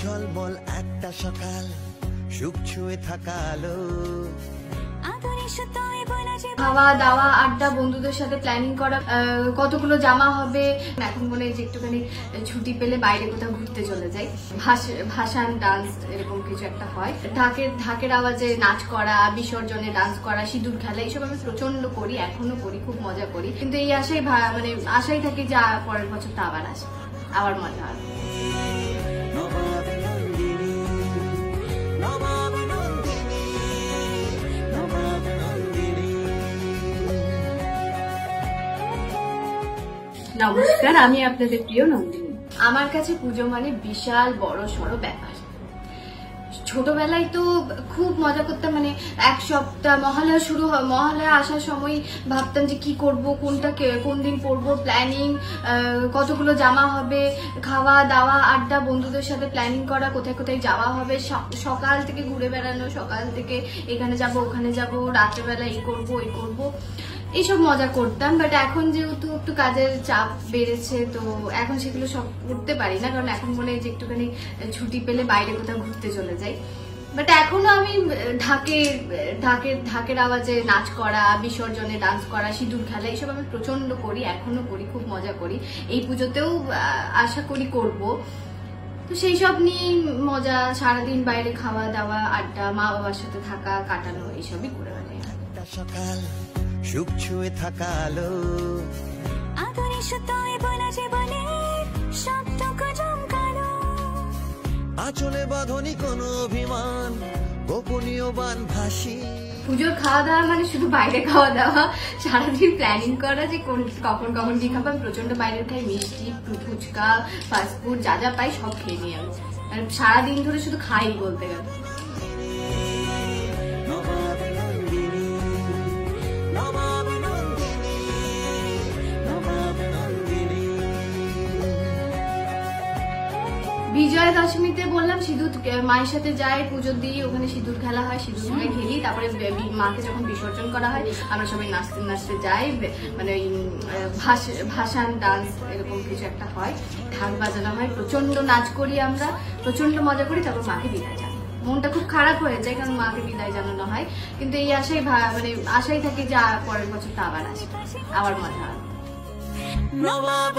ঝলমল একটা সকাল, সুখ ছুঁয়ে থাকা আলো, খাওয়া দাওয়া আড্ডা, বন্ধুদের সাথে প্ল্যানিং করা, কতগুলো জামা হবে। এখন মনে হয় যে একটুখানি ছুটি পেলে বাইরে কোথাও ঘুরতে চলে যাই। ভাসান ডান্স এরকম কিছু একটা হয়। ঢাকের আওয়াজে নাচ করা, বিসর্জনে ডান্স করা, সিঁদুর খেলা, এইসব আমি প্রচন্ড করি, এখনো করি, খুব মজা করি। কিন্তু এই আশাই থাকে যে পরের বছরটা আবার আসে, আবার মজা হয়। নমস্কার, আমি আপনাদের প্রিয় নন্দিনী। আমার কাছে পুজো মানে বিশাল বড় সড়ো ব্যাপার। ছোটবেলায় তো খুব মজা করতাম, মানে এক সপ্তাহ মহালয়া আসার সময় ভাবতাম যে কি করব, কোন দিন পরবো, প্ল্যানিং, কতগুলো জামা হবে, খাওয়া দাওয়া আড্ডা, বন্ধুদের সাথে প্ল্যানিং করা, কোথায় কোথায় যাওয়া হবে, সকাল থেকে ঘুরে বেড়ানো, সকাল থেকে এখানে যাব ওখানে যাব, রাত্রেবেলা এই করব এইসব মজা করতাম। বাট এখন যেহেতু একটু কাজের চাপ বেড়েছে, তো এখন সেগুলো সব করতে পারি না, কারণ এখন মনে হয় যে একটুখানি ছুটি পেলে বাইরে কোথাও ঘুরতে চলে যাই। বাট এখনো আমি ঢাকের আওয়াজে নাচ করা, বিসর্জনে ডান্স করা, সিঁদুর খেলা, এইসব আমি প্রচন্ড করি, এখনো করি, খুব মজা করি। এই পুজোতেও আশা করি করব। তো সেই সব নিয়ে মজা, সারাদিন বাইরে খাওয়া দাওয়া আড্ডা, মা বাবার সাথে থাকা কাটানো, এইসবই করে বেড়াই। একটা সকাল, সুখ ছুঁয়ে থাকা আলো, আঁচলে বাঁধনি কোনো অভিমান, গোপনীয় বান ভাসি। পুজোর খাওয়া দাওয়া মানে শুধু বাইরে খাওয়া দাওয়া, সারাদিন প্ল্যানিং করা যে কখন কি খাবো। আমি প্রচন্ড বাইরের খাই, মিষ্টি, ফুচকা, ফাস্টফুড, যা যা পাই সব খেয়ে নিই আমি। সারাদিন ধরে শুধু খাই বলতে গেলে। বিজয়া দশমীতে বললাম সিঁদুর, মায়ের সাথে যাই, পুজো দিই, ওখানে সিঁদুর খেলা হয়, সিঁদুর খেলা খেলি। তারপরে মাকে যখন বিসর্জন করা হয় আমরা সবাই নাচতে নাচতে যাই, মানে ওই ভাসান ডান্স এরকম কিছু একটা হয়, ঢাক বাজানো হয়, প্রচন্ড নাচ করি আমরা, প্রচন্ড মজা করি। তারপর মাকে বিদায় জানাই, মনটা খুব খারাপ হয়ে যায় কারণ মাকে বিদায় জানানো হয়, কিন্তু এই আশাই থাকে যে পরের বছরটা আবার আসে, আবার মজা হয়। নবাব